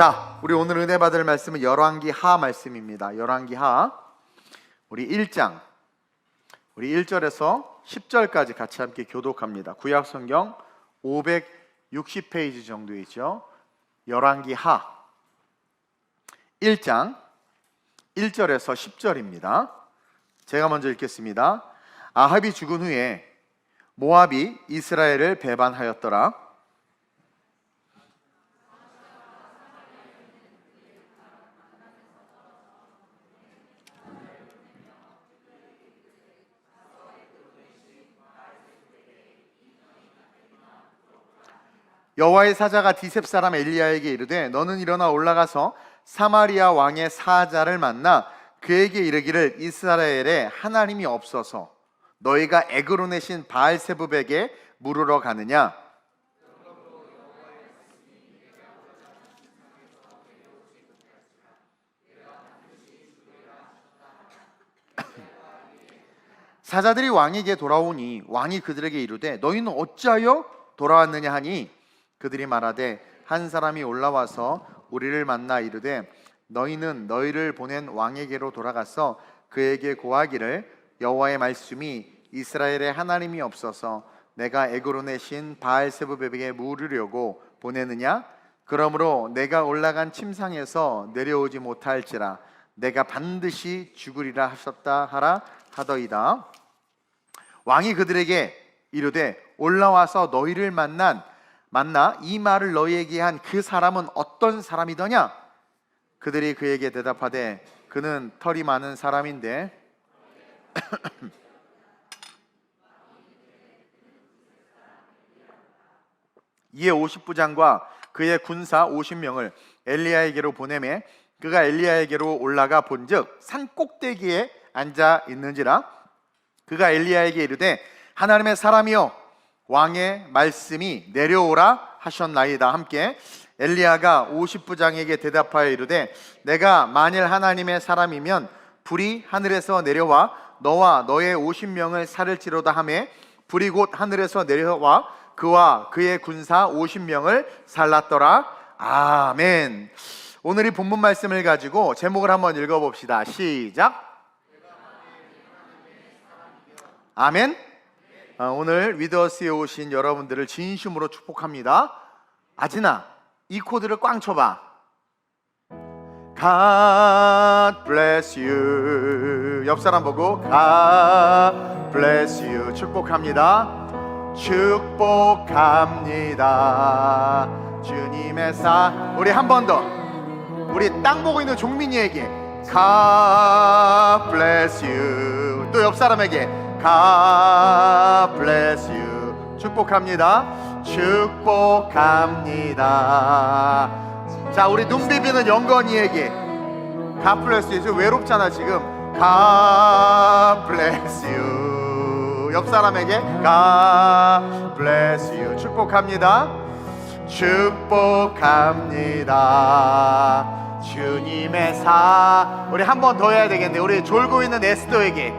자, 우리 오늘 은혜 받을 말씀은 열왕기하 말씀입니다. 열왕기하 우리 1장 우리 1절에서 10절까지 같이 함께 교독합니다. 구약 성경 560페이지 정도 있죠. 열왕기하 1장 1절에서 10절입니다. 제가 먼저 읽겠습니다. 아합이 죽은 후에 모압이 이스라엘을 배반하였더라. 여호와의 사자가 디셉 사람 엘리야에게 이르되 너는 일어나 올라가서 사마리아 왕의 사자를 만나 그에게 이르기를 이스라엘에 하나님이 없어서 너희가 에그론의 바알세붑에게 물으러 가느냐? 사자들이 왕에게 돌아오니 왕이 그들에게 이르되 너희는 어찌하여 돌아왔느냐 하니 그들이 말하되 한 사람이 올라와서 우리를 만나 이르되 너희는 너희를 보낸 왕에게로 돌아가서 그에게 고하기를 여호와의 말씀이 이스라엘에 하나님이 없어서 내가 에그론의 신 바알세붑에게 물으려고 보내느냐? 그러므로 내가 올라간 침상에서 내려오지 못할지라 내가 반드시 죽으리라 하셨다 하라 하더이다. 왕이 그들에게 이르되 올라와서 너희를 만나 이 말을 너희에게 한 그 사람은 어떤 사람이더냐? 그들이 그에게 대답하되 그는 털이 많은 사람인데 이에 50부장과 그의 군사 50명을 엘리야에게로 보내매 그가 엘리야에게로 올라가 본즉 산 꼭대기에 앉아 있는지라 그가 엘리야에게 이르되 하나님의 사람이여 왕의 말씀이 내려오라 하셨나이다. 함께 엘리야가 50부장에게 대답하여 이르되 내가 만일 하나님의 사람이면 불이 하늘에서 내려와 너와 너의 50명을 살을지로다 하매 불이 곧 하늘에서 내려와 그와 그의 군사 50명을 살랐더라. 아멘. 오늘 이 본문 말씀을 가지고 제목을 한번 읽어봅시다. 시작. 아멘. 오늘 위더스에 오신 여러분들을 진심으로 축복합니다. 아진아, 이 코드를 꽝 쳐봐. God bless you. 옆 사람 보고 God bless you. 축복합니다. 축복합니다. 주님의 우리 한 번 더. 우리 땅 보고 있는 종민이에게 God bless you. 또 옆 사람에게 God bless you. 축복합니다. 축복합니다. 자, 우리 눈 비비는 영건이에게 God bless you. 지금 외롭잖아 지금. God bless you. 옆 사람에게 God bless you. 축복합니다. 축복합니다. 주님의 우리 한 번 더 해야 되겠네. 우리 졸고 있는 에스더에게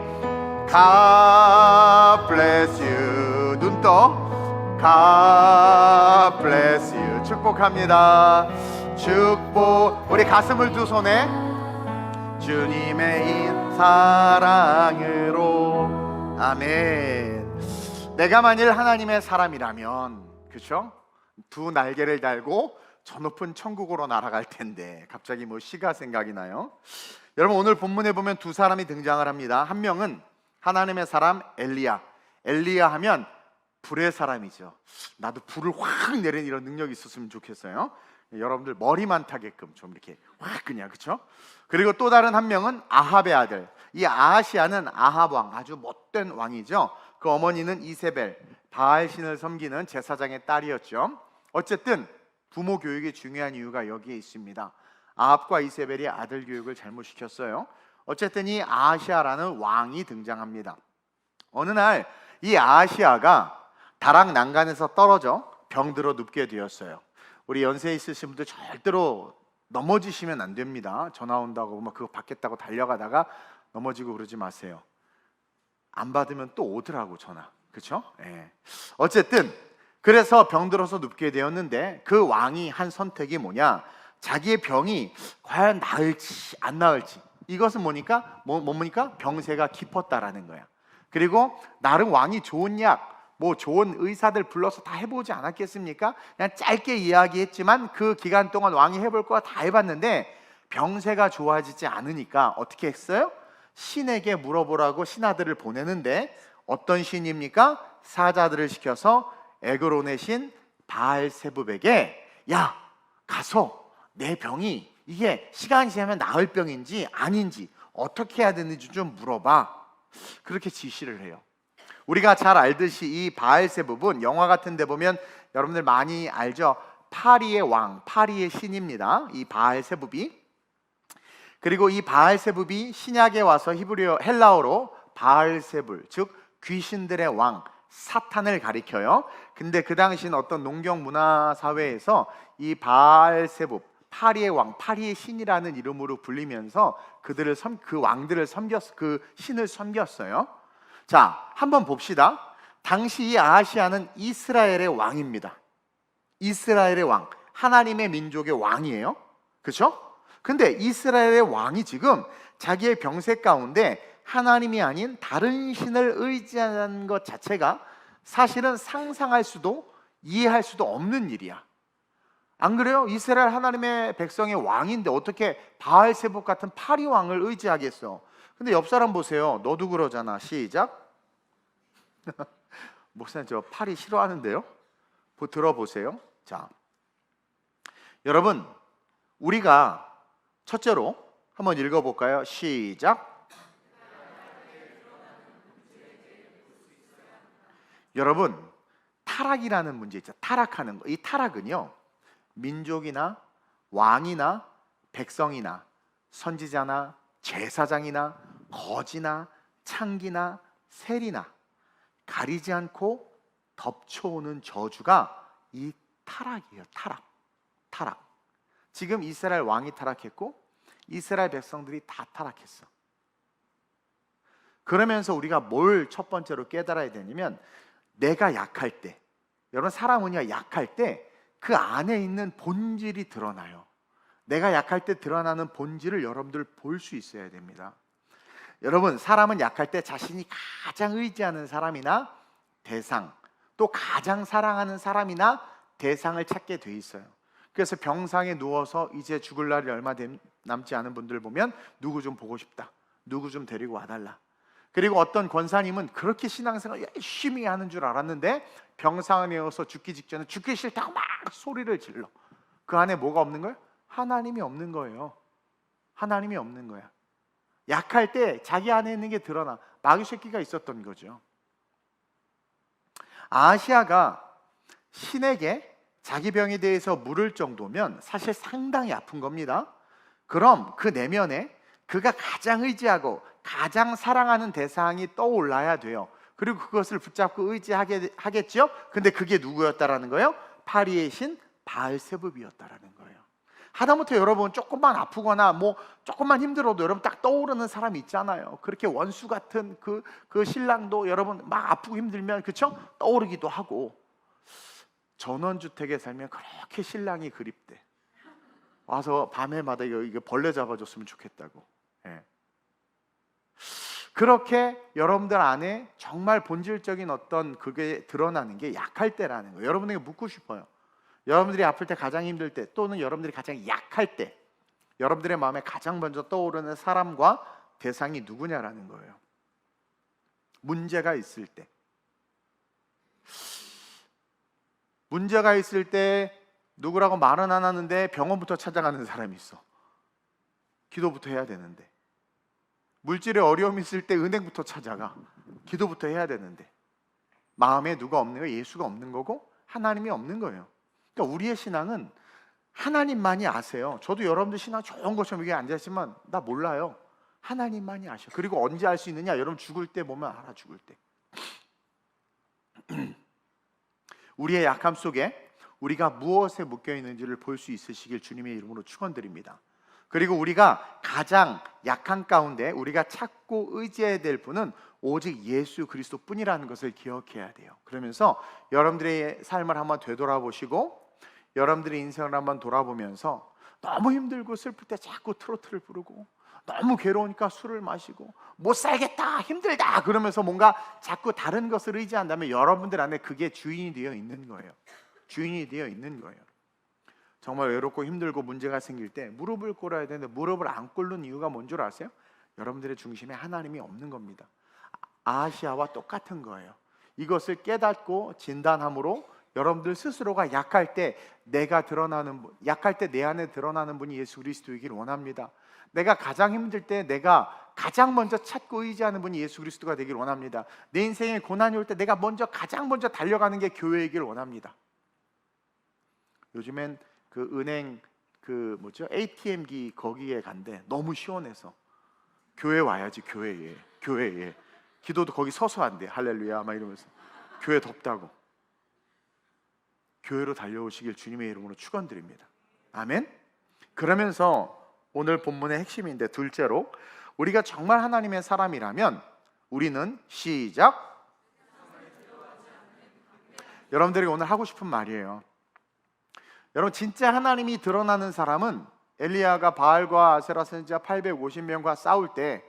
God bless you. 눈 떠. God bless you. 축복합니다. 축복. 우리 가슴을 두 손에 주님의 이 사랑으로. 아멘. 내가 만일 하나님의 사람이라면, 그렇죠? 두 날개를 달고 저 높은 천국으로 날아갈 텐데 갑자기 뭐 시가 생각이 나요. 여러분, 오늘 본문에 보면 두 사람이 등장을 합니다. 한 명은 하나님의 사람 엘리야. 엘리야 하면 불의 사람이죠. 나도 불을 확 내리는 이런 능력이 있었으면 좋겠어요. 여러분들 머리만 타게끔 좀 이렇게 확 그냥, 그렇죠? 그리고 또 다른 한 명은 아합의 아들. 이 아하시아는 아합 왕, 아주 못된 왕이죠. 그 어머니는 이세벨, 바알 신을 섬기는 제사장의 딸이었죠. 어쨌든 부모 교육이 중요한 이유가 여기에 있습니다. 아합과 이세벨이 아들 교육을 잘못 시켰어요. 어쨌든 이 아하시아라는 왕이 등장합니다. 어느 날 이 아하시아가 다락 난간에서 떨어져 병들어 눕게 되었어요. 우리 연세 있으신 분들 절대로 넘어지시면 안 됩니다. 전화 온다고 막 그거 받겠다고 달려가다가 넘어지고 그러지 마세요. 안 받으면 또 오더라고 전화. 그렇죠? 예. 어쨌든 그래서 병들어서 눕게 되었는데 그 왕이 한 선택이 뭐냐? 자기의 병이 과연 나을지 안 나을지, 이것은 뭡니까? 병세가 깊었다라는 거야. 그리고 나름 왕이 좋은 약, 좋은 의사들 불러서 다 해보지 않았겠습니까? 그냥 짧게 이야기했지만 그 기간 동안 왕이 해볼 거 다 해봤는데 병세가 좋아지지 않으니까 어떻게 했어요? 신에게 물어보라고 신하들을 보내는데, 어떤 신입니까? 사자들을 시켜서 에그론의 신 바알세붑에게, 야, 가서 내 병이 이게 시간이 지나면 나을 병인지 아닌지 어떻게 해야 되는지 좀 물어봐. 그렇게 지시를 해요. 우리가 잘 알듯이 이 바알세붑은 영화 같은 데 보면 여러분들 많이 알죠? 파리의 왕, 파리의 신입니다, 이 바알세붑이. 그리고 이 바알세붑이 신약에 와서 헬라어로 바알세불, 즉 귀신들의 왕, 사탄을 가리켜요. 근데 그 당시는 어떤 농경 문화 사회에서 이 바알세붑, 파리의 왕, 파리의 신이라는 이름으로 불리면서 그 왕들을 그 신을 섬겼어요. 자, 한번 봅시다. 당시 이 아하시아는 이스라엘의 왕입니다. 이스라엘의 왕, 하나님의 민족의 왕이에요. 그렇죠? 근데 이스라엘의 왕이 지금 자기의 병세 가운데 하나님이 아닌 다른 신을 의지하는 것 자체가 사실은 상상할 수도 이해할 수도 없는 일이야. 안 그래요? 이스라엘 하나님의 백성의 왕인데 어떻게 바알세붑 같은 파리 왕을 의지하겠어? 근데 옆 사람 보세요. 너도 그러잖아. 시작. 목사님, 저 파리 싫어하는데요? 들어보세요. 자, 여러분, 우리가 첫째로 한번 읽어볼까요? 시작. 여러분, 타락이라는 문제 있죠. 타락하는 거. 이 타락은요, 민족이나 왕이나 백성이나 선지자나 제사장이나 거지나 창기나 세리나 가리지 않고 덮쳐오는 저주가 이 타락이에요. 타락. 지금 이스라엘 왕이 타락했고 이스라엘 백성들이 다 타락했어. 그러면서 우리가 뭘 첫 번째로 깨달아야 되냐면, 내가 약할 때, 여러분, 사람은요 약할 때 그 안에 있는 본질이 드러나요. 내가 약할 때 드러나는 본질을 여러분들 볼 수 있어야 됩니다. 여러분, 사람은 약할 때 자신이 가장 의지하는 사람이나 대상, 또 가장 사랑하는 사람이나 대상을 찾게 돼 있어요. 그래서 병상에 누워서 이제 죽을 날이 얼마 남지 않은 분들 보면 누구 좀 보고 싶다, 누구 좀 데리고 와달라. 그리고 어떤 권사님은 그렇게 신앙생활 열심히 하는 줄 알았는데 병상에 누워서 죽기 직전에 죽기 싫다고 막 소리를 질러. 그 안에 뭐가 없는 거예요? 하나님이 없는 거예요. 하나님이 없는 거야. 약할 때 자기 안에 있는 게 드러나. 마귀 새끼가 있었던 거죠. 아시아가 신에게 자기 병에 대해서 물을 정도면 사실 상당히 아픈 겁니다. 그럼 그 내면에 그가 가장 의지하고 가장 사랑하는 대상이 떠올라야 돼요. 그리고 그것을 붙잡고 의지하겠죠. 근데 그게 누구였다라는 거예요? 파리의 신 바알세붑이었다라는 거예요. 하다못해 여러분 조금만 아프거나 조금만 힘들어도 여러분 딱 떠오르는 사람이 있잖아요. 그렇게 원수 같은 그 신랑도 여러분 막 아프고 힘들면, 그렇죠? 떠오르기도 하고. 전원주택에 살면 그렇게 신랑이 그립대. 와서 밤에마다 이거 벌레 잡아줬으면 좋겠다고. 예. 그렇게 여러분들 안에 정말 본질적인 어떤 그게 드러나는 게 약할 때라는 거예요. 여러분에게 묻고 싶어요. 여러분들이 아플 때, 가장 힘들 때, 또는 여러분들이 가장 약할 때 여러분들의 마음에 가장 먼저 떠오르는 사람과 대상이 누구냐라는 거예요. 문제가 있을 때, 누구라고 말은 안 하는데 병원부터 찾아가는 사람이 있어. 기도부터 해야 되는데. 물질에 어려움이 있을 때 은행부터 찾아가. 기도부터 해야 되는데. 마음에 누가 없는 거예요? 예수가 없는 거고 하나님이 없는 거예요. 그러니까 우리의 신앙은 하나님만이 아세요. 저도 여러분들 신앙 좋은 것처럼 여기 앉아있지만 나 몰라요. 하나님만이 아셔. 그리고 언제 알 수 있느냐? 여러분 죽을 때 보면 알아. 죽을 때. 우리의 약함 속에 우리가 무엇에 묶여 있는지를 볼 수 있으시길 주님의 이름으로 축원드립니다. 그리고 우리가 가장 약한 가운데 우리가 찾고 의지해야 될 분은 오직 예수 그리스도뿐이라는 것을 기억해야 돼요. 그러면서 여러분들의 삶을 한번 되돌아보시고 여러분들의 인생을 한번 돌아보면서 너무 힘들고 슬플 때 자꾸 트로트를 부르고, 너무 괴로우니까 술을 마시고, 못 살겠다, 힘들다 그러면서 뭔가 자꾸 다른 것을 의지한다면 여러분들 안에 그게 주인이 되어 있는 거예요. 주인이 되어 있는 거예요. 정말 외롭고 힘들고 문제가 생길 때 무릎을 꿇어야 되는데 무릎을 안 꿇는 이유가 뭔 줄 아세요? 여러분들의 중심에 하나님이 없는 겁니다. 아하시아와 똑같은 거예요. 이것을 깨닫고 진단함으로 여러분들 스스로가 약할 때 약할 때 내 안에 드러나는 분이 예수 그리스도이길 원합니다. 내가 가장 힘들 때 내가 가장 먼저 찾고 의지하는 분이 예수 그리스도가 되길 원합니다. 내 인생에 고난이 올 때 내가 가장 먼저 달려가는 게 교회이길 원합니다. 요즘엔 그 은행 ATM기 거기에 간대. 너무 시원해서 교회 와야지. 교회에 기도도 거기 서서 한대. 할렐루야 막 이러면서. 교회 덥다고. 교회로 달려오시길 주님의 이름으로 축원드립니다. 아멘. 그러면서 오늘 본문의 핵심인데, 둘째로 우리가 정말 하나님의 사람이라면 우리는 시작. 여러분들이 오늘 하고 싶은 말이에요. 여러분, 진짜 하나님이 드러나는 사람은 엘리야가 바알과 아세라 선지자 850명과 싸울 때,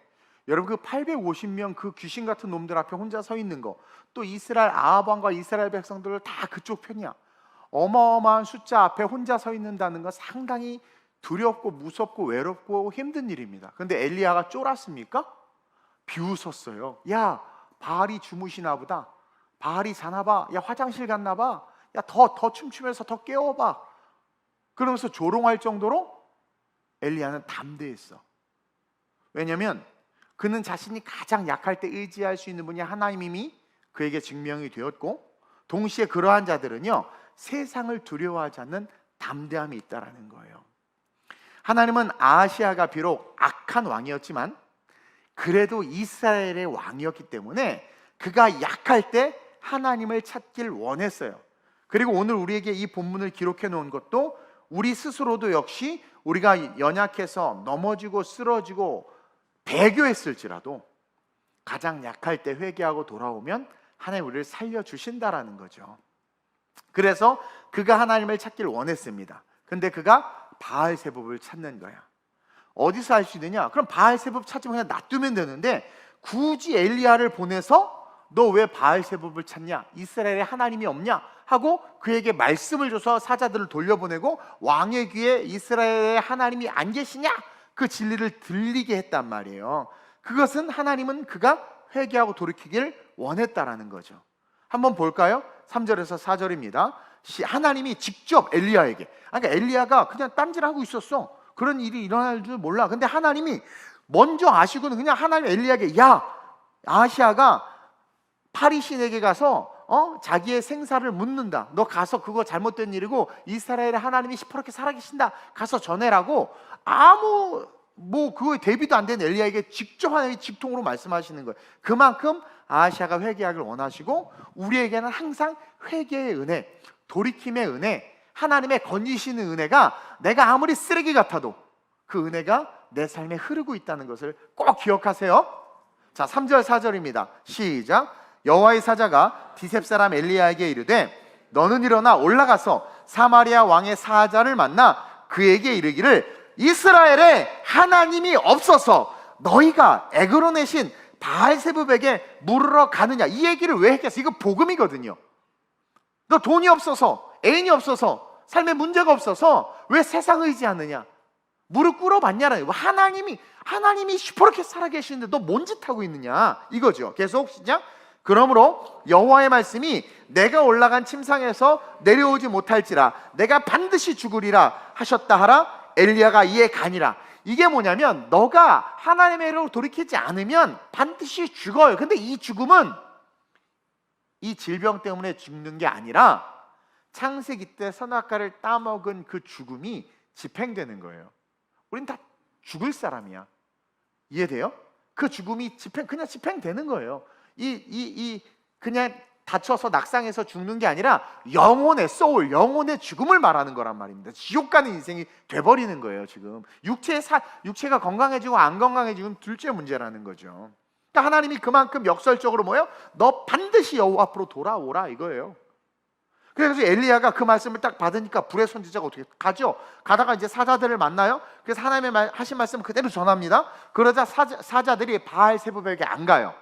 여러분 그 850명 그 귀신 같은 놈들 앞에 혼자 서 있는 거, 또 이스라엘 아합 왕과 이스라엘 백성들을 다 그쪽 편이야. 어마어마한 숫자 앞에 혼자 서 있는다는 건 상당히 두렵고 무섭고 외롭고 힘든 일입니다. 그런데 엘리야가 쫄았습니까? 비웃었어요. 야, 바알이 주무시나 보다. 바알이 자나 봐. 야, 화장실 갔나 봐. 야, 더 춤추면서 더 깨워봐. 그러면서 조롱할 정도로 엘리야는 담대했어. 왜냐하면 그는 자신이 가장 약할 때 의지할 수 있는 분이 하나님임이 그에게 증명이 되었고, 동시에 그러한 자들은요 세상을 두려워하지 않는 담대함이 있다라는 거예요. 하나님은 아하시아가 비록 악한 왕이었지만 그래도 이스라엘의 왕이었기 때문에 그가 약할 때 하나님을 찾길 원했어요. 그리고 오늘 우리에게 이 본문을 기록해 놓은 것도 우리 스스로도 역시 우리가 연약해서 넘어지고 쓰러지고 배교했을지라도 가장 약할 때 회개하고 돌아오면 하나님 우리를 살려주신다라는 거죠. 그래서 그가 하나님을 찾길 원했습니다. 근데 그가 바알세붑을 찾는 거야. 어디서 할 수 있느냐? 그럼 바알세붑 찾으면 그냥 놔두면 되는데 굳이 엘리야를 보내서 너 왜 바알세붑을 찾냐? 이스라엘에 하나님이 없냐? 하고 그에게 말씀을 줘서 사자들을 돌려보내고 왕의 귀에 이스라엘에 하나님이 안 계시냐? 그 진리를 들리게 했단 말이에요. 그것은 하나님은 그가 회개하고 돌이키길 원했다라는 거죠. 한번 볼까요? 3절에서 4절입니다. 하나님이 직접 엘리야에게, 그러니까 엘리야가 그냥 딴짓하고 있었어. 그런 일이 일어날 줄 몰라. 근데 하나님이 먼저 아시고는 그냥 하나님 엘리야에게, 야, 아하시아가 파리신에게 가서 자기의 생사를 묻는다. 너 가서 그거 잘못된 일이고 이스라엘의 하나님이 시퍼렇게 살아계신다. 가서 전해라고 그거에 대비도 안 된 엘리야에게 직접 하나님이 직통으로 말씀하시는 거예요. 그만큼 아하시아가 회개하길 원하시고 우리에게는 항상 회개의 은혜, 돌이킴의 은혜, 하나님의 건지시는 은혜가 내가 아무리 쓰레기 같아도 그 은혜가 내 삶에 흐르고 있다는 것을 꼭 기억하세요. 자, 3절 4절입니다. 시작. 여호와의 사자가 디셉 사람 엘리야에게 이르되 너는 일어나 올라가서 사마리아 왕의 사자를 만나 그에게 이르기를 이스라엘에 하나님이 없어서 너희가 에그론의 신 바알세붑에게 물으러 가느냐. 이 얘기를 왜 했겠어? 이거 복음이거든요. 너 돈이 없어서, 애인이 없어서, 삶에 문제가 없어서 왜 세상 의지하느냐? 무릎 꿇어봤냐는 거예요. 하나님이 시퍼렇게 살아계시는데 너 뭔 짓 하고 있느냐? 이거죠. 계속 시작. 그러므로 여호와의 말씀이 내가 올라간 침상에서 내려오지 못할지라 내가 반드시 죽으리라 하셨다 하라. 엘리야가 이에 가니라. 이게 뭐냐면 너가 하나님의 이름으로 돌이키지 않으면 반드시 죽어요. 근데 이 죽음은 이 질병 때문에 죽는 게 아니라 창세기 때 선악과를 따먹은 그 죽음이 집행되는 거예요. 우린 다 죽을 사람이야. 이해돼요? 그 죽음이 그냥 집행되는 거예요. 그냥 다쳐서 낙상해서 죽는 게 아니라 영혼의 소울, 영혼의 죽음을 말하는 거란 말입니다. 지옥 가는 인생이 돼버리는 거예요. 지금 육체가 건강해지고 안 건강해지면 둘째 문제라는 거죠. 그러니까 하나님이 그만큼 역설적으로 뭐예요? 너 반드시 여호와 앞으로 돌아오라 이거예요. 그래서 엘리야가 그 말씀을 딱 받으니까 불의 선지자가 어떻게 가죠? 가다가 이제 사자들을 만나요. 그래서 하나님의 하신 말씀을 그대로 전합니다. 그러자 사자들이 바알 세부벽에 안 가요.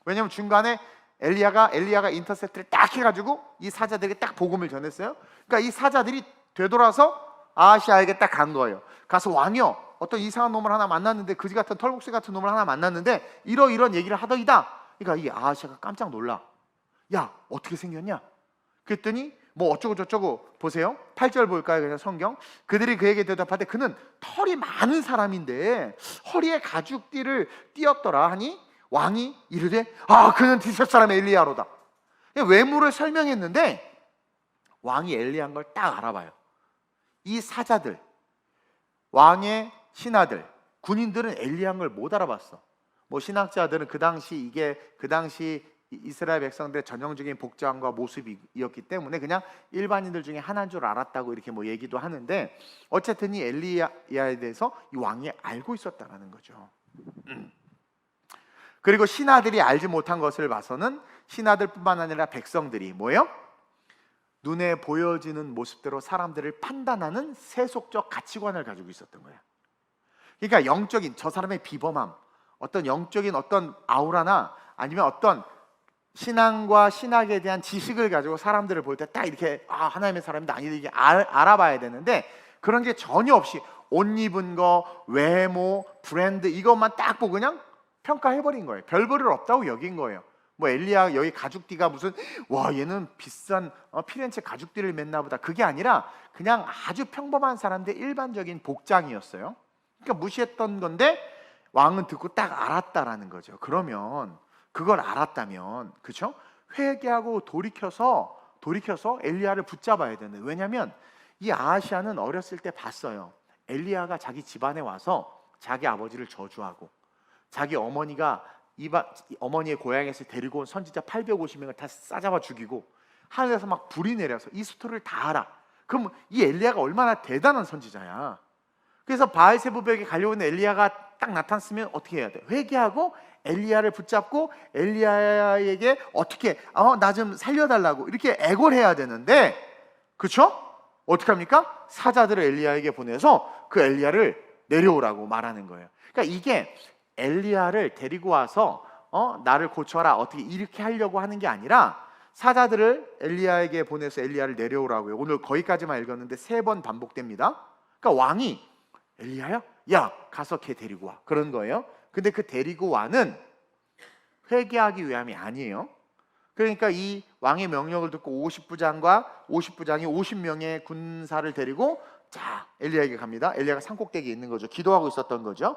왜냐하면 중간에 엘리야가 인터셉트를 딱 해가지고 이 사자들에게 딱 복음을 전했어요. 그러니까 이 사자들이 되돌아서 아하시아에게 딱 간 거예요. 가서 왕이요, 어떤 이상한 놈을 하나 만났는데, 그지 같은 털복새 같은 놈을 하나 만났는데 이런 얘기를 하더이다. 그러니까 이 아하시아가 깜짝 놀라. 야, 어떻게 생겼냐? 그랬더니 뭐 어쩌고 저쩌고. 보세요, 8절 볼까요? 그냥 성경. 그들이 그에게 대답하되 그는 털이 많은 사람인데 허리에 가죽띠를 띄었더라 하니 왕이 이르되 그는 디셉 사람 엘리야로다. 외모를 설명했는데 왕이 엘리야인 걸 딱 알아봐요. 이 사자들, 왕의 신하들, 군인들은 엘리야인 걸 못 알아봤어. 뭐 신학자들은 그 당시 이스라엘 백성들의 전형적인 복장과 모습이었기 때문에 그냥 일반인들 중에 하나인 줄 알았다고 이렇게 뭐 얘기도 하는데, 어쨌든 이 엘리야에 대해서 이 왕이 알고 있었다라는 거죠. 그리고 신하들이 알지 못한 것을 봐서는 신하들뿐만 아니라 백성들이 뭐예요? 눈에 보여지는 모습대로 사람들을 판단하는 세속적 가치관을 가지고 있었던 거예요. 그러니까 영적인 저 사람의 비범함, 어떤 영적인 어떤 아우라나 아니면 어떤 신앙과 신학에 대한 지식을 가지고 사람들을 볼 때 딱 이렇게 하나님의 사람이다 아니다 이게 알아봐야 되는데, 그런 게 전혀 없이 옷 입은 거, 외모, 브랜드 이것만 딱 보고 그냥 평가해버린 거예요. 별 볼일 없다고 여긴 거예요. 뭐 엘리야 여기 가죽띠가 무슨 와 얘는 비싼 피렌체 가죽띠를 맸나 보다, 그게 아니라 그냥 아주 평범한 사람들 일반적인 복장이었어요. 그러니까 무시했던 건데 왕은 듣고 딱 알았다라는 거죠. 그러면 그걸 알았다면, 그렇죠? 회개하고 돌이켜서 엘리야를 붙잡아야 되는데, 왜냐하면 이 아하시아는 어렸을 때 봤어요. 엘리야가 자기 집안에 와서 자기 아버지를 저주하고 자기 어머니가 어머니의 고향에서 데리고 온 선지자 850명을 다 싸잡아 죽이고 하늘에서 막 불이 내려서 이 스토리를 다 알아. 그럼 이 엘리야가 얼마나 대단한 선지자야. 그래서 바알세부벽에 가려고 엘리야가 딱 나타났으면 어떻게 해야 돼? 회개하고 엘리야를 붙잡고 엘리야에게 어떻게 나 좀 살려달라고 이렇게 애걸 해야 되는데, 그렇죠? 어떻게 합니까? 사자들을 엘리야에게 보내서 그 엘리야를 내려오라고 말하는 거예요. 그러니까 이게 엘리야를 데리고 와서 나를 고쳐라 어떻게 이렇게 하려고 하는 게 아니라 사자들을 엘리야에게 보내서 엘리야를 내려오라고요. 오늘 거기까지만 읽었는데 3번 반복됩니다. 그러니까 왕이 엘리야야? 야 가서 걔 데리고 와, 그런 거예요. 근데 그 데리고 와는 회개하기 위함이 아니에요. 그러니까 이 왕의 명령을 듣고 50부장이 50명의 군사를 데리고 자 엘리야에게 갑니다. 엘리야가 산꼭대기에 있는 거죠. 기도하고 있었던 거죠.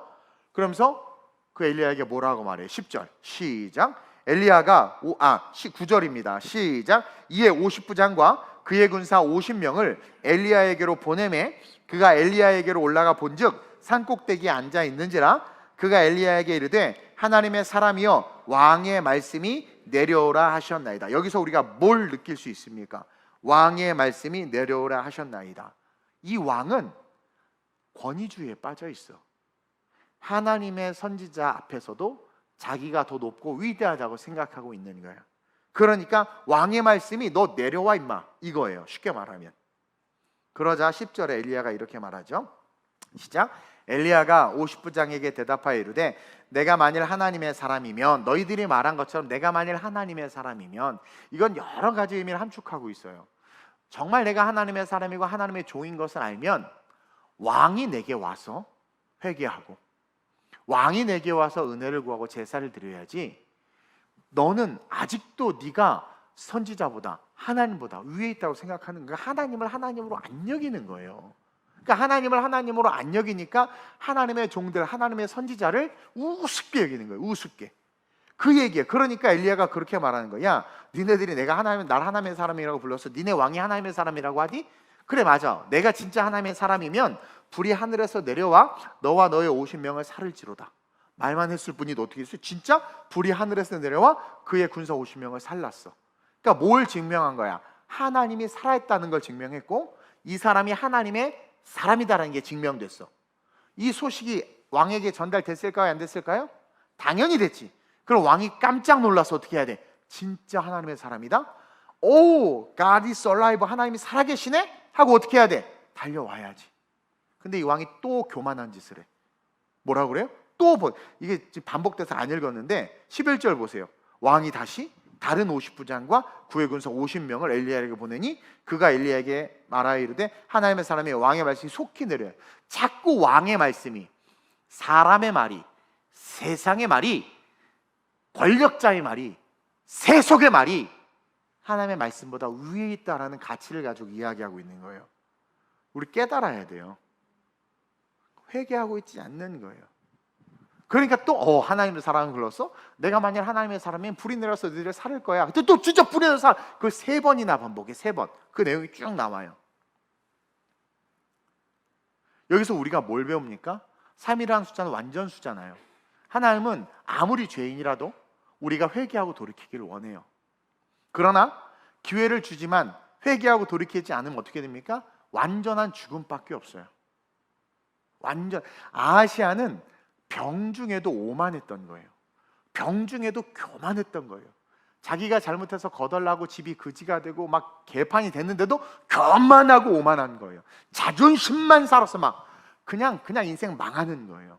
그러면서 그 엘리야에게 뭐라고 말해요? 10절 시작. 엘리야가 9절입니다. 시작. 이에 50부장과 그의 군사 50명을 엘리야에게로 보내매 그가 엘리야에게로 올라가 본즉 산꼭대기에 앉아 있는지라. 그가 엘리야에게 이르되 하나님의 사람이여 왕의 말씀이 내려오라 하셨나이다. 여기서 우리가 뭘 느낄 수 있습니까? 왕의 말씀이 내려오라 하셨나이다. 이 왕은 권위주의에 빠져 있어. 하나님의 선지자 앞에서도 자기가 더 높고 위대하다고 생각하고 있는 거예요. 그러니까 왕의 말씀이 너 내려와 임마 이거예요. 쉽게 말하면. 그러자 10절에 엘리야가 이렇게 말하죠. 시작. 엘리야가 50부장에게 대답하여 이르되 내가 만일 하나님의 사람이면, 너희들이 말한 것처럼 내가 만일 하나님의 사람이면, 이건 여러 가지 의미를 함축하고 있어요. 정말 내가 하나님의 사람이고 하나님의 종인 것을 알면 왕이 내게 와서 회개하고 왕이 내게 와서 은혜를 구하고 제사를 드려야지, 너는 아직도 네가 선지자보다 하나님보다 위에 있다고 생각하는 거야. 하나님을 하나님으로 안 여기는 거예요. 그러니까 하나님을 하나님으로 안 여기니까 하나님의 종들, 하나님의 선지자를 우습게 여기는 거예요. 우습게. 그 얘기예요. 그러니까 엘리야가 그렇게 말하는 거야. 니네들이 날 하나님의 사람이라고 불러서 니네 왕이 하나님의 사람이라고 하디? 그래 맞아. 내가 진짜 하나님의 사람이면 불이 하늘에서 내려와 너와 너의 50명을 살을지로다. 말만 했을 뿐이 어떻게 했어요? 진짜 불이 하늘에서 내려와 그의 군사 50명을 살랐어. 그러니까 뭘 증명한 거야? 하나님이 살아있다는 걸 증명했고 이 사람이 하나님의 사람이다라는 게 증명됐어. 이 소식이 왕에게 전달됐을까요? 안 됐을까요? 당연히 됐지. 그럼 왕이 깜짝 놀라서 어떻게 해야 돼? 진짜 하나님의 사람이다? 오, God is alive. 하나님이 살아계시네? 하고 어떻게 해야 돼? 달려와야지. 근데 이 왕이 또 교만한 짓을 해. 뭐라고 그래요? 이게 지금 반복돼서 안 읽었는데 11절 보세요. 왕이 다시 다른 50부장과 구의 군사 50명을 엘리야에게 보내니 그가 엘리야에게 말하여 이르되 하나님의 사람이 왕의 말씀이 속히 내려요. 자꾸 왕의 말씀이, 사람의 말이, 세상의 말이, 권력자의 말이, 세속의 말이 하나님의 말씀보다 위에 있다라는 가치를 가지고 이야기하고 있는 거예요. 우리 깨달아야 돼요. 회개하고 있지 않는 거예요. 그러니까 또 하나님의 사람을 불렀어? 내가 만약 하나님의 사람이면 불이 내려서 너희를 살릴 거야. 그때 또 진짜 불이 내려서 그걸 3번이나 반복해. 3번. 그 내용이 쭉 나와요. 여기서 우리가 뭘 배웁니까? 3이라는 숫자는 완전 수잖아요. 하나님은 아무리 죄인이라도 우리가 회개하고 돌이키기를 원해요. 그러나 기회를 주지만 회개하고 돌이키지 않으면 어떻게 됩니까? 완전한 죽음밖에 없어요. 아하시아는 병 중에도 오만했던 거예요. 병 중에도 교만했던 거예요. 자기가 잘못해서 거덜나고 집이 거지가 되고 막 개판이 됐는데도 교만하고 오만한 거예요. 자존심만 살아서 막 그냥 인생 망하는 거예요.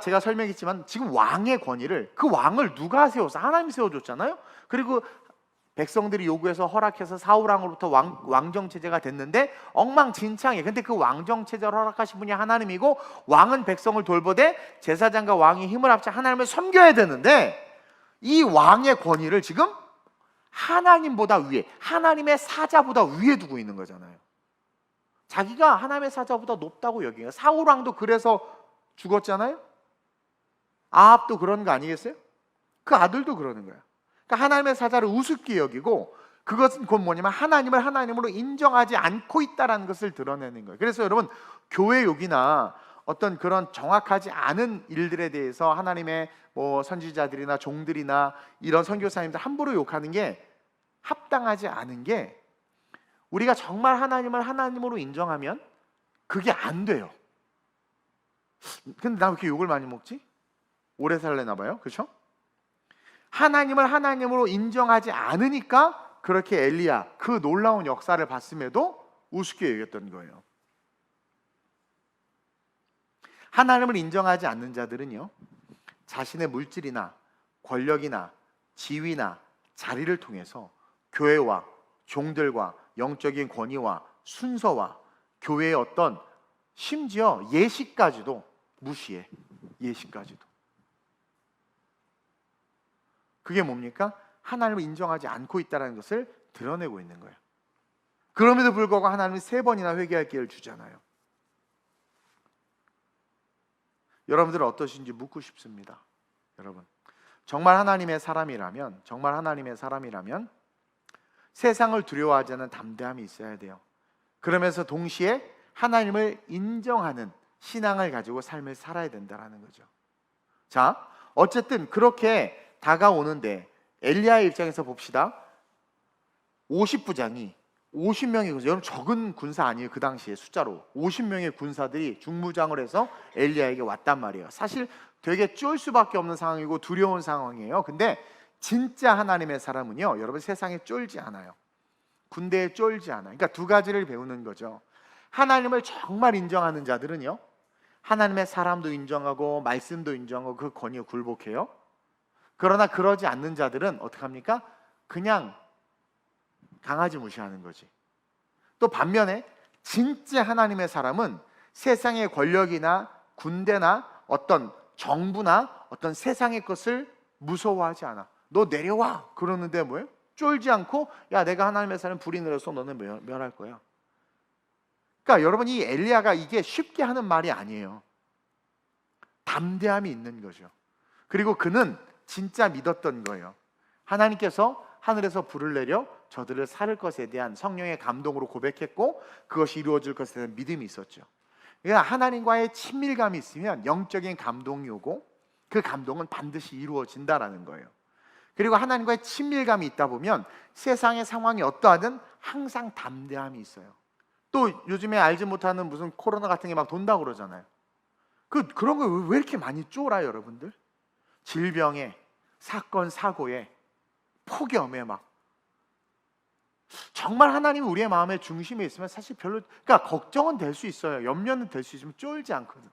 제가 설명했지만 지금 왕의 권위를, 그 왕을 누가 세웠어? 하나님이 세워줬잖아요. 그리고 백성들이 요구해서 허락해서 사울왕으로부터 왕정 체제가 됐는데 엉망진창이에요. 근데 그 왕정 체제를 허락하신 분이 하나님이고 왕은 백성을 돌보되 제사장과 왕이 힘을 합쳐 하나님을 섬겨야 되는데 이 왕의 권위를 지금 하나님보다 위에, 하나님의 사자보다 위에 두고 있는 거잖아요. 자기가 하나님의 사자보다 높다고 여기요. 사울왕도 그래서 죽었잖아요. 아합도 그런 거 아니겠어요? 그 아들도 그러는 거야. 그러니까 하나님의 사자를 우습게 여기고, 그것은 곧 뭐냐면 하나님을 하나님으로 인정하지 않고 있다는 것을 드러내는 거예요. 그래서 여러분, 교회 욕이나 어떤 그런 정확하지 않은 일들에 대해서 하나님의 선지자들이나 종들이나 이런 선교사님들 함부로 욕하는 게 합당하지 않은 게, 우리가 정말 하나님을 하나님으로 인정하면 그게 안 돼요. 근데 나 왜 이렇게 욕을 많이 먹지? 오래 살려나 봐요. 그렇죠? 하나님을 하나님으로 인정하지 않으니까 그렇게 엘리야 그 놀라운 역사를 봤음에도 우습게 여겼던 거예요. 하나님을 인정하지 않는 자들은요, 자신의 물질이나 권력이나 지위나 자리를 통해서 교회와 종들과 영적인 권위와 순서와 교회의 어떤 심지어 예식까지도 무시해. 예식까지도. 그게 뭡니까? 하나님을 인정하지 않고 있다는 것을 드러내고 있는 거예요. 그럼에도 불구하고 하나님이 3번이나 회개할 기회를 주잖아요. 여러분들은 어떠신지 묻고 싶습니다. 여러분, 정말 하나님의 사람이라면 세상을 두려워하지 않는 담대함이 있어야 돼요. 그러면서 동시에 하나님을 인정하는 신앙을 가지고 삶을 살아야 된다는 거죠. 자, 어쨌든 그렇게 다가오는데 엘리야의 입장에서 봅시다. 50부장이 50명의 군사, 여러분 적은 군사 아니에요. 그 당시에 숫자로 50명의 군사들이 중무장을 해서 엘리야에게 왔단 말이에요. 사실 되게 쫄 수밖에 없는 상황이고 두려운 상황이에요. 근데 진짜 하나님의 사람은요, 여러분 세상에 쫄지 않아요. 군대에 쫄지 않아요. 그러니까 2가지를 배우는 거죠. 하나님을 정말 인정하는 자들은요, 하나님의 사람도 인정하고 말씀도 인정하고 그 권위에 굴복해요. 그러나 그러지 않는 자들은 어떻게 합니까? 그냥 강아지 무시하는 거지. 또 반면에 진짜 하나님의 사람은 세상의 권력이나 군대나 어떤 정부나 어떤 세상의 것을 무서워하지 않아. 너 내려와 그러는데 뭐예요? 쫄지 않고, 야 내가 하나님의 사람 불이 내려서 너는 멸할 거야. 그러니까 여러분, 이 엘리야가 이게 쉽게 하는 말이 아니에요. 담대함이 있는 거죠. 그리고 그는 진짜 믿었던 거예요. 하나님께서 하늘에서 불을 내려 저들을 살릴 것에 대한 성령의 감동으로 고백했고, 그것이 이루어질 것에 대한 믿음이 있었죠. 그러니까 하나님과의 친밀감이 있으면 영적인 감동이 오고 그 감동은 반드시 이루어진다라는 거예요. 그리고 하나님과의 친밀감이 있다 보면 세상의 상황이 어떠하든 항상 담대함이 있어요. 또 요즘에 알지 못하는 무슨 코로나 같은 게 막 돈다고 그러잖아요. 그런 거 왜 이렇게 많이 쫄아요, 여러분들? 질병에, 사건, 사고에, 폭염에 막 정말 하나님이 우리의 마음의 중심에 있으면 사실 별로, 그러니까 걱정은 될 수 있어요. 염려는 될 수 있지만 쫄지 않거든.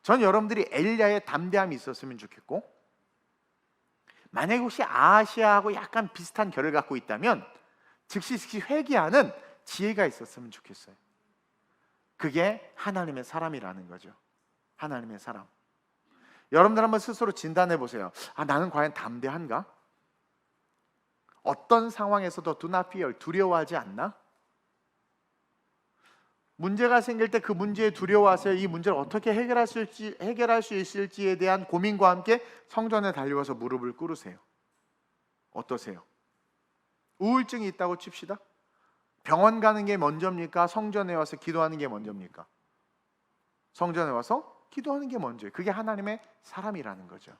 전 여러분들이 엘리야의 담대함이 있었으면 좋겠고, 만약에 혹시 아하시아하고 약간 비슷한 결을 갖고 있다면 즉시 회개하는 지혜가 있었으면 좋겠어요. 그게 하나님의 사람이라는 거죠. 하나님의 사람. 여러분들 한번 스스로 진단해 보세요. 나는 과연 담대한가? 어떤 상황에서도 do not fear, 두려워하지 않나? 문제가 생길 때 그 문제에 두려워하세요? 이 문제를 어떻게 해결할 수 있을지에 대한 고민과 함께 성전에 달려와서 무릎을 꿇으세요. 어떠세요? 우울증이 있다고 칩시다. 병원 가는 게 먼저입니까? 성전에 와서 기도하는 게 먼저입니까? 성전에 와서 기도하는 게 먼저예요. 그게 하나님의 사람이라는 거죠.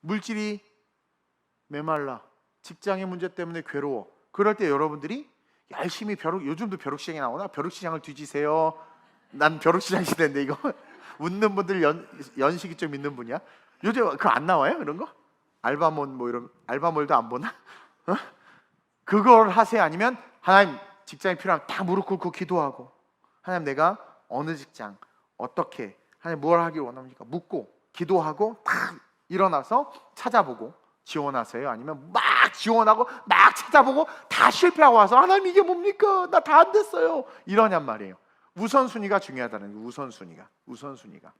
물질이 메말라, 직장의 문제 때문에 괴로워. 그럴 때 여러분들이 열심히 요즘도 벼룩시장이 나오나? 벼룩시장을 뒤지세요. 난 벼룩시장 시대인데 이거 웃는 분들 연식이 좀 있는 분이야? 요즘 그거 안 나와요? 그런 거? 알바몬 뭐 이런, 알바몰도 안 보나? 어? 그걸 하세요? 아니면 하나님, 직장이 필요하면 딱 무릎 꿇고 기도하고, 하나님 내가 어느 직장 어떻게, 하나님 뭘 하길 원합니까? 묻고 기도하고 딱 일어나서 찾아보고 지원하세요? 아니면 막 지원하고 막 찾아보고 다 실패하고 와서 하나님 이게 뭡니까? 나 다 안 됐어요. 이러냔 말이에요. 우선순위가 중요하다는 거예요. 우선순위가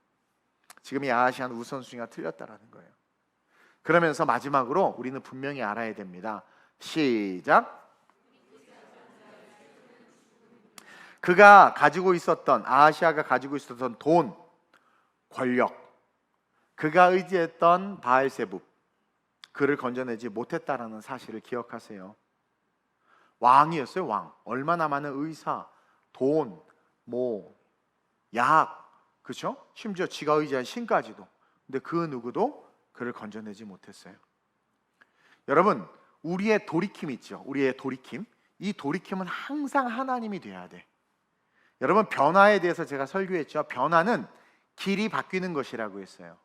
지금 이 아하시아는 우선순위가 틀렸다라는 거예요. 그러면서 마지막으로 우리는 분명히 알아야 됩니다. 시작. 아하시아가 가지고 있었던 돈, 권력, 그가 의지했던 바알세붑, 그를 건져내지 못했다라는 사실을 기억하세요. 왕이었어요. 왕. 얼마나 많은 의사, 돈, 약, 그렇죠? 심지어 지가 의지한 신까지도. 근데 그 누구도 그를 건져내지 못했어요. 여러분, 우리의 돌이킴 있죠. 우리의 돌이킴. 이 돌이킴은 항상 하나님이 돼야 돼. 여러분, 변화에 대해서 제가 설교했죠. 변화는 길이 바뀌는 것이라고 했어요.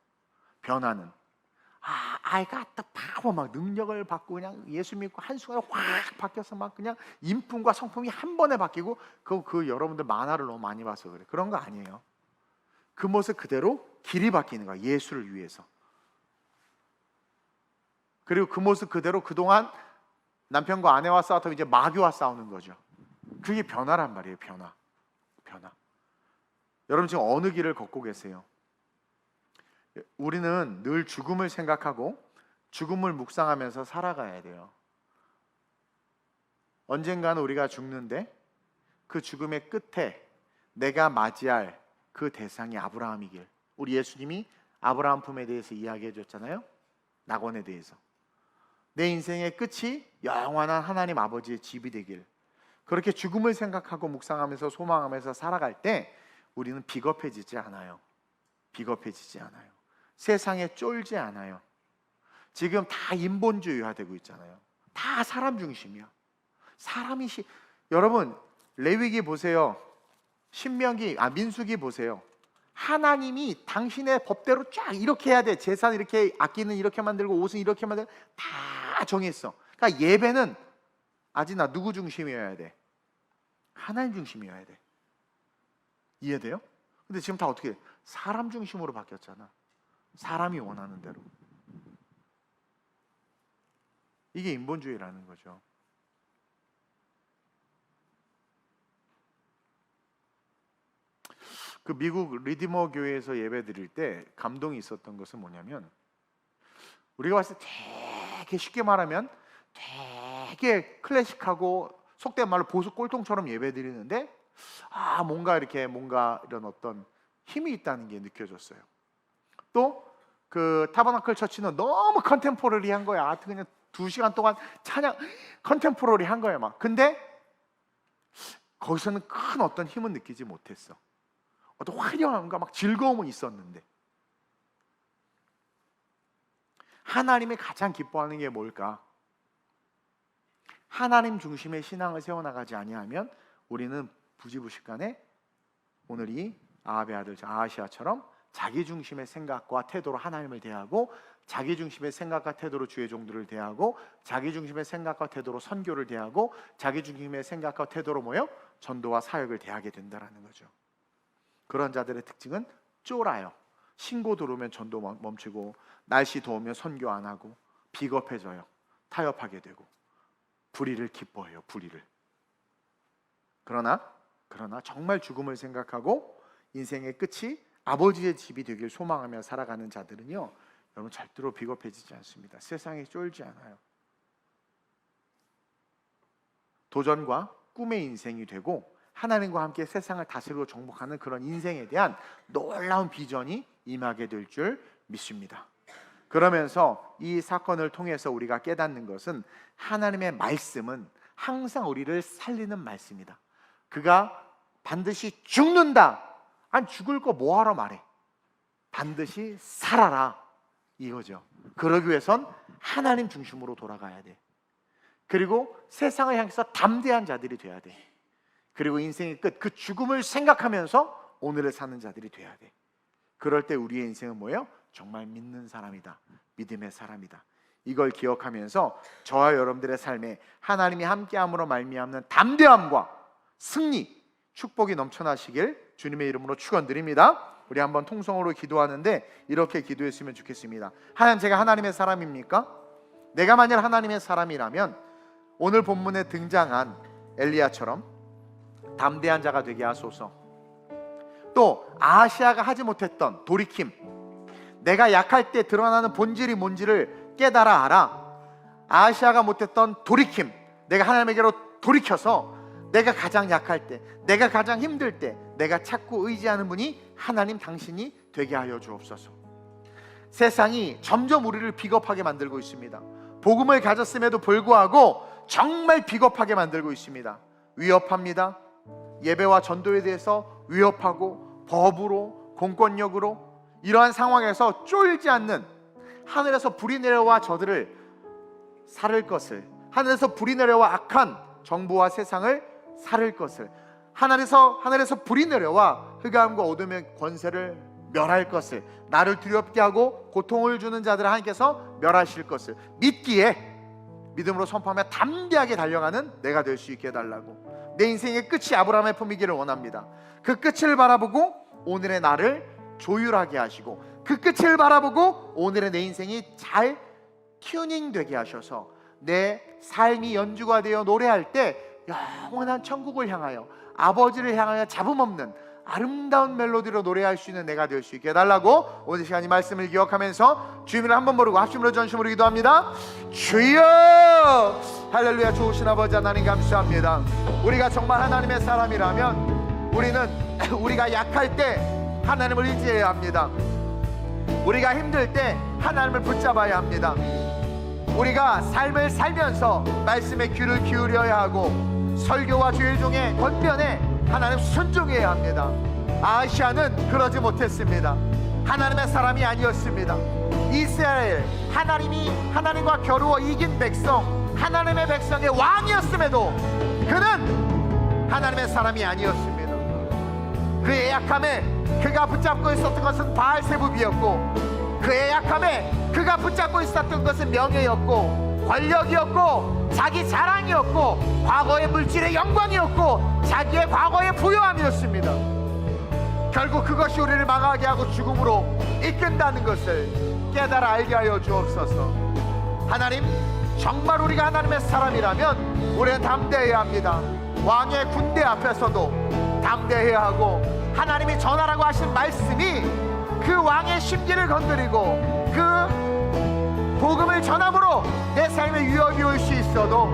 변화는 아이가 딱 파워, 막 능력을 받고 그냥 예수 믿고 한순간에 확 바뀌어서 막 그냥 인품과 성품이 한 번에 바뀌고, 그 여러분들 만화를 너무 많이 봐서 그래. 그런 거 아니에요. 그 모습 그대로 길이 바뀌는 거야. 예수를 위해서. 그리고 그 모습 그대로 그동안 남편과 아내와 싸웠던 이제 마귀와 싸우는 거죠. 그게 변화란 말이에요. 변화. 여러분 지금 어느 길을 걷고 계세요? 우리는 늘 죽음을 생각하고 죽음을 묵상하면서 살아가야 돼요. 언젠가는 우리가 죽는데 그 죽음의 끝에 내가 맞이할 그 대상이 아브라함이길. 우리 예수님이 아브라함 품에 대해서 이야기해 줬잖아요. 낙원에 대해서. 내 인생의 끝이 영원한 하나님 아버지의 집이 되길. 그렇게 죽음을 생각하고 묵상하면서 소망하면서 살아갈 때 우리는 비겁해지지 않아요. 세상에 쫄지 않아요. 지금 다 인본주의화되고 있잖아요. 다 사람 중심이야. 여러분 레위기 보세요. 민수기 보세요. 하나님이 당신의 법대로 쫙 이렇게 해야 돼. 재산 이렇게, 악기는 이렇게 만들고 옷은 이렇게 만들고 다 정했어. 그러니까 예배는 아지나 누구 중심이어야 돼? 하나님 중심이어야 돼. 이해돼요? 근데 지금 다 어떻게 돼? 사람 중심으로 바뀌었잖아. 사람이 원하는 대로. 이게 인본주의라는 거죠. 그 미국 리디머 교회에서 예배 드릴 때 감동이 있었던 것은 뭐냐면, 우리가 봤을 때 되게 쉽게 말하면 되게 클래식하고 속된 말로 보수 꼴통처럼 예배 드리는데 뭔가 이런 어떤 힘이 있다는 게 느껴졌어요. 또 그 타버나클 처치는 너무 컨템포러리한 거야. 하여튼 그냥 2시간 동안 찬양 컨템포러리한 거야 막. 근데 거기서는 큰 어떤 힘은 느끼지 못했어. 어떤 화려함과 막 즐거움은 있었는데, 하나님이 가장 기뻐하는 게 뭘까? 하나님 중심의 신앙을 세워나가지 아니하면 우리는 부지부식간에 오늘 이 아합의 아들 아하시아처럼 자기 중심의 생각과 태도로 하나님을 대하고, 자기 중심의 생각과 태도로 주의 종들을 대하고, 자기 중심의 생각과 태도로 선교를 대하고, 자기 중심의 생각과 태도로 전도와 사역을 대하게 된다는 거죠. 그런 자들의 특징은 쫄아요. 신고 들어오면 전도 멈추고, 날씨 더우면 선교 안 하고, 비겁해져요. 타협하게 되고, 불의를 기뻐해요. 불의를. 그러나 정말 죽음을 생각하고 인생의 끝이 아버지의 집이 되길 소망하며 살아가는 자들은요, 여러분 절대로 비겁해지지 않습니다. 세상에 쫄지 않아요. 도전과 꿈의 인생이 되고 하나님과 함께 세상을 다스리고 정복하는 그런 인생에 대한 놀라운 비전이 임하게 될 줄 믿습니다. 그러면서 이 사건을 통해서 우리가 깨닫는 것은, 하나님의 말씀은 항상 우리를 살리는 말씀이다. 그가 반드시 죽는다. 안 죽을 거 뭐하러 말해. 반드시 살아라, 이거죠. 그러기 위해선 하나님 중심으로 돌아가야 돼. 그리고 세상을 향해서 담대한 자들이 돼야 돼. 그리고 인생의 끝, 그 죽음을 생각하면서 오늘을 사는 자들이 돼야 돼. 그럴 때 우리의 인생은 뭐예요? 정말 믿는 사람이다. 믿음의 사람이다. 이걸 기억하면서 저와 여러분들의 삶에 하나님이 함께함으로 말미암는 담대함과 승리, 축복이 넘쳐나시길 주님의 이름으로 축원드립니다. 우리 한번 통성으로 기도하는데 이렇게 기도했으면 좋겠습니다. 하나님, 제가 하나님의 사람입니까? 내가 만약 하나님의 사람이라면 오늘 본문에 등장한 엘리야처럼 담대한 자가 되게 하소서. 또 아하시아가 하지 못했던 돌이킴, 내가 약할 때 드러나는 본질이 뭔지를 깨달아 알아. 아하시아가 못했던 돌이킴, 내가 하나님에게로 돌이켜서 내가 가장 약할 때, 내가 가장 힘들 때 내가 찾고 의지하는 분이 하나님 당신이 되게 하여 주옵소서. 세상이 점점 우리를 비겁하게 만들고 있습니다. 복음을 가졌음에도 불구하고 정말 비겁하게 만들고 있습니다. 위협합니다. 예배와 전도에 대해서 위협하고 법으로, 공권력으로, 이러한 상황에서 쫄지 않는, 하늘에서 불이 내려와 저들을 살을 것을, 하늘에서 불이 내려와 악한 정부와 세상을 살을 것을, 하늘에서 불이 내려와 흑암과 어둠의 권세를 멸할 것을, 나를 두렵게 하고 고통을 주는 자들을 하나님께서 멸하실 것을 믿기에 믿음으로 선포하며 담대하게 달려가는 내가 될 수 있게 해달라고. 내 인생의 끝이 아브라함의 품이기를 원합니다. 그 끝을 바라보고 오늘의 나를 조율하게 하시고, 그 끝을 바라보고 오늘의 내 인생이 잘 튜닝되게 하셔서 내 삶이 연주가 되어 노래할 때 영원한 천국을 향하여, 아버지를 향하여 잡음 없는 아름다운 멜로디로 노래할 수 있는 내가 될 수 있게 해달라고 오늘 시간 이 말씀을 기억하면서 주님을 한번 부르고 합심으로 전심으로 기도합니다. 주여, 할렐루야. 좋으신 아버지 하나님 감사합니다. 우리가 정말 하나님의 사람이라면 우리가 약할 때 하나님을 의지해야 합니다. 우리가 힘들 때 하나님을 붙잡아야 합니다. 우리가 삶을 살면서 말씀에 귀를 기울여야 하고 설교와 주의 종의 권면에 하나님 순종해야 합니다. 아하시아는 그러지 못했습니다. 하나님의 사람이 아니었습니다. 이스라엘, 하나님과 겨루어 이긴 백성, 하나님의 백성의 왕이었음에도 그는 하나님의 사람이 아니었습니다. 그의 약함에 그가 붙잡고 있었던 것은 바알세붑이었고, 그의 약함에 그가 붙잡고 있었던 것은 명예였고 권력이었고 자기 자랑이었고 과거의 물질의 영광이었고 자기의 과거의 부요함이었습니다. 결국 그것이 우리를 망하게 하고 죽음으로 이끈다는 것을 깨달아 알게 하여 주옵소서. 하나님, 정말 우리가 하나님의 사람이라면 우리는 담대해야 합니다. 왕의 군대 앞에서도 담대해야 하고, 하나님이 전하라고 하신 말씀이 그 왕의 심기를 건드리고 그 복음을 전함으로 내 삶에 위협이 올 수 있어도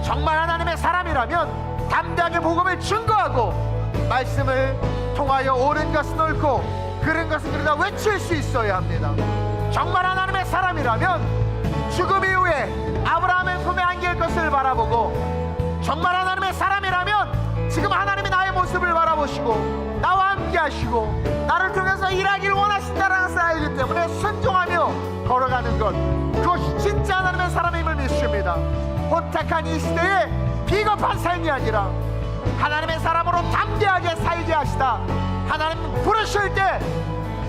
정말 하나님의 사람이라면 담대하게 복음을 증거하고 말씀을 통하여 옳은 것은 옳고 그른 것은 그르다 외칠 수 있어야 합니다. 정말 하나님의 사람이라면 죽음 이후에 아브라함의 품에 안길 것을 바라보고, 정말 하나님의 사람이라면 지금 하나님이 나의 모습을 바라보시고 나와 함께 하시고 나를 통해서 일하기를 원하신다는 것을 알기 때문에 순종하며 걸어가는 것, 그것이 진짜 하나님의 사람임을 믿습니다. 혼탁한 이 시대에 비겁한 삶이 아니라 하나님의 사람으로 담대하게 살게 하시다. 하나님 부르실 때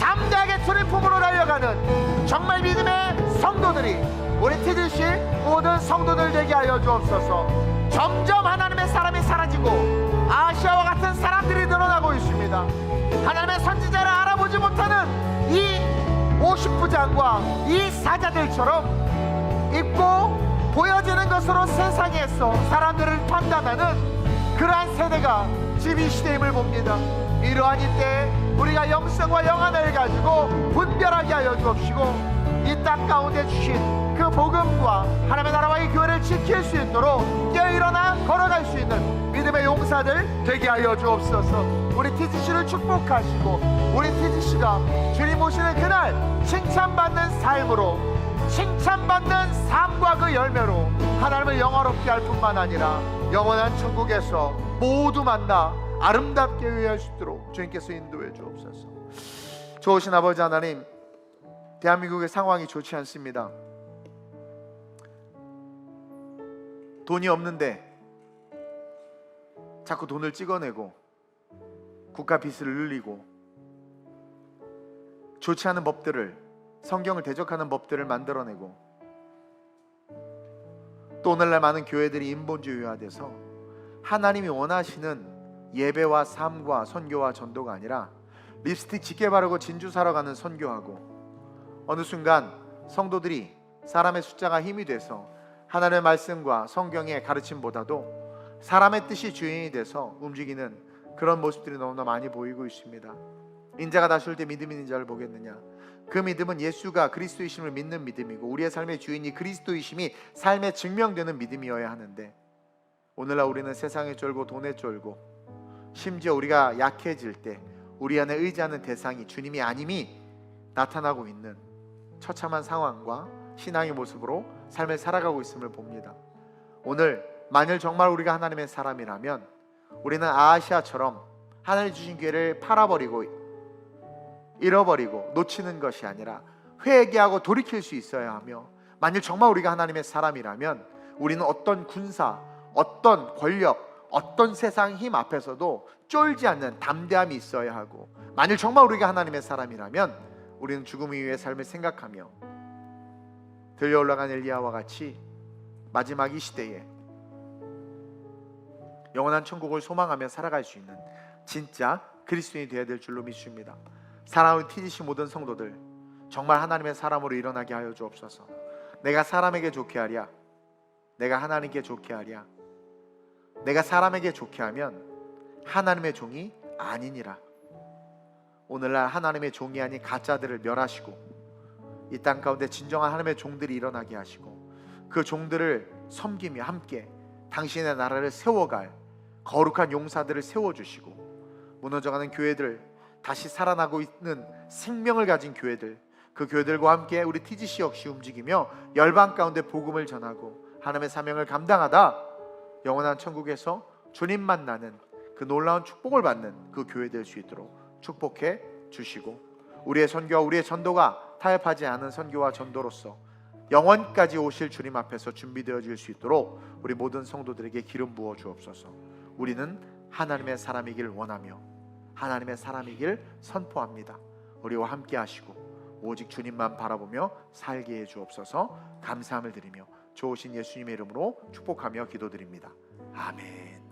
담대하게 주님 품으로 달려가는 정말 믿음의 성도들이, 우리 TGC 모든 성도들 되게 하여 주옵소서. 점점 하나님의 사람이 사라지고 아시아와 같은 사람들이 늘어나고 있습니다. 하나님의 선지자를 알아보지 못하는 이 50부장과 이 사자들처럼 입고 보여지는 것으로 세상에서 사람들을 판단하는 그러한 세대가 지금 이 시대임을 봅니다. 이러한 이때 우리가 영성과 영안을 가지고 분별하게 하여 주옵시고, 이 땅 가운데 주신 그 복음과 하나님의 나라와 이 교회를 지킬 수 있도록 깨어일어나 걸어갈 수 있는 믿음의 용사들 되게 하여 주옵소서. 우리 TGC를 축복하시고, 우리 TGC가 주님 오시는 그날 칭찬받는 삶으로, 칭찬받는 삶과 그 열매로 하나님을 영화롭게 할 뿐만 아니라 영원한 천국에서 모두 만나 아름답게 의할 수 있도록 주님께서 인도해 주옵소서. 좋으신 아버지 하나님, 대한민국의 상황이 좋지 않습니다. 돈이 없는데 자꾸 돈을 찍어내고 국가 빚을 늘리고 좋지 않은 법들을, 성경을 대적하는 법들을 만들어내고, 또 오늘날 많은 교회들이 인본주의화돼서 하나님이 원하시는 예배와 삶과 선교와 전도가 아니라 립스틱 짙게 바르고 진주 사러 가는 선교하고, 어느 순간 성도들이 사람의 숫자가 힘이 돼서 하나님의 말씀과 성경의 가르침보다도 사람의 뜻이 주인이 돼서 움직이는 그런 모습들이 너무나 많이 보이고 있습니다. 인자가 다시 올 때 믿음 있는 자를 보겠느냐? 그 믿음은 예수가 그리스도이심을 믿는 믿음이고, 우리의 삶의 주인이 그리스도이심이 삶에 증명되는 믿음이어야 하는데, 오늘날 우리는 세상에 쫄고 돈에 쫄고, 심지어 우리가 약해질 때 우리 안에 의지하는 대상이 주님이 아님이 나타나고 있는 처참한 상황과 신앙의 모습으로 삶을 살아가고 있음을 봅니다. 오늘 만일 정말 우리가 하나님의 사람이라면 우리는 아시아처럼 하나님 주신 기회를 팔아버리고 잃어버리고 놓치는 것이 아니라 회개하고 돌이킬 수 있어야 하며, 만일 정말 우리가 하나님의 사람이라면 우리는 어떤 군사, 어떤 권력, 어떤 세상 힘 앞에서도 쫄지 않는 담대함이 있어야 하고, 만일 정말 우리가 하나님의 사람이라면 우리는 죽음 이후의 삶을 생각하며 들려 올라간 엘리야와 같이 마지막 이 시대에 영원한 천국을 소망하며 살아갈 수 있는 진짜 그리스도인이 되어야 될 줄로 믿습니다. 사랑하는 TGC 모든 성도들, 정말 하나님의 사람으로 일어나게 하여 주옵소서. 내가 사람에게 좋게 하랴, 내가 하나님께 좋게 하랴. 내가 사람에게 좋게 하면 하나님의 종이 아니니라. 오늘날 하나님의 종이 아닌 가짜들을 멸하시고, 이 땅 가운데 진정한 하나님의 종들이 일어나게 하시고, 그 종들을 섬기며 함께 당신의 나라를 세워갈 거룩한 용사들을 세워주시고, 무너져가는 교회들, 다시 살아나고 있는 생명을 가진 교회들, 그 교회들과 함께 우리 TGC 역시 움직이며 열방 가운데 복음을 전하고 하나님의 사명을 감당하다 영원한 천국에서 주님 만나는 그 놀라운 축복을 받는 그 교회 될 수 있도록 축복해 주시고, 우리의 선교와 우리의 전도가 타협하지 않은 선교와 전도로서 영원까지 오실 주님 앞에서 준비되어질 수 있도록 우리 모든 성도들에게 기름 부어 주옵소서. 우리는 하나님의 사람이길 원하며 하나님의 사람이길 선포합니다. 우리와 함께 하시고 오직 주님만 바라보며 살게 해 주옵소서. 감사함을 드리며 좋으신 예수님의 이름으로 축복하며 기도드립니다. 아멘.